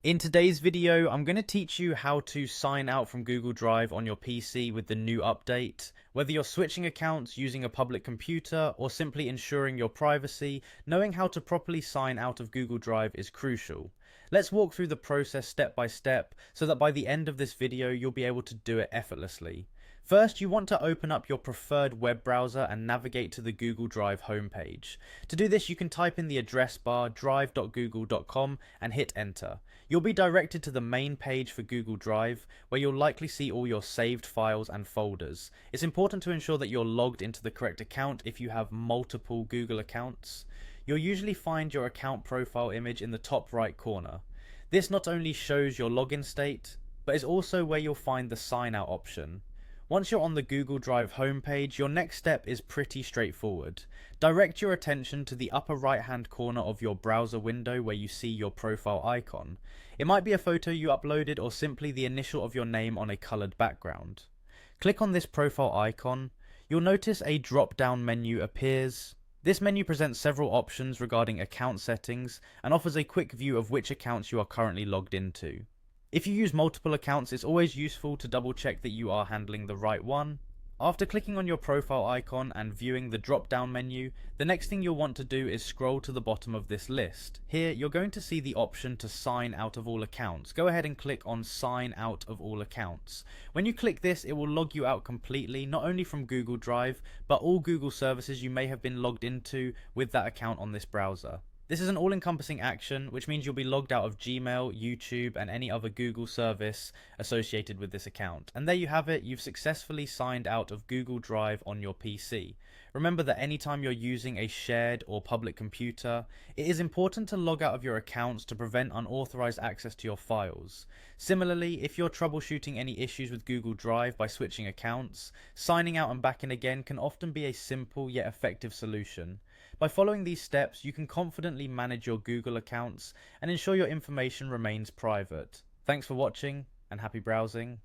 In today's video, I'm going to teach you how to sign out from Google Drive on your PC with the new update. Whether you're switching accounts using a public computer or simply ensuring your privacy, knowing how to properly sign out of Google Drive is crucial. Let's walk through the process step by step so that by the end of this video, you'll be able to do it effortlessly. First, you want to open up your preferred web browser and navigate to the Google Drive homepage. To do this, you can type in the address bar drive.google.com and hit enter. You'll be directed to the main page for Google Drive, where you'll likely see all your saved files and folders. It's important to ensure that you're logged into the correct account if you have multiple Google accounts. You'll usually find your account profile image in the top right corner. This not only shows your login state, but is also where you'll find the sign out option. Once you're on the Google Drive homepage, your next step is pretty straightforward. Direct your attention to the upper right hand corner of your browser window where you see your profile icon. It might be a photo you uploaded or simply the initial of your name on a coloured background. Click on this profile icon. You'll notice a drop down menu appears. This menu presents several options regarding account settings and offers a quick view of which accounts you are currently logged into. If you use multiple accounts, it's always useful to double check that you are handling the right one. After clicking on your profile icon and viewing the drop down menu, the next thing you'll want to do is scroll to the bottom of this list. Here you're going to see the option to sign out of all accounts. Go ahead and click on sign out of all accounts. When you click this, it will log you out completely, not only from Google Drive, but all Google services you may have been logged into with that account on this browser. This is an all-encompassing action, which means you'll be logged out of Gmail, YouTube, and any other Google service associated with this account. And there you have it, you've successfully signed out of Google Drive on your PC. Remember that anytime you're using a shared or public computer, it is important to log out of your accounts to prevent unauthorized access to your files. Similarly, if you're troubleshooting any issues with Google Drive by switching accounts, signing out and back in again can often be a simple yet effective solution. By following these steps, you can confidently manage your Google accounts and ensure your information remains private. Thanks for watching and happy browsing.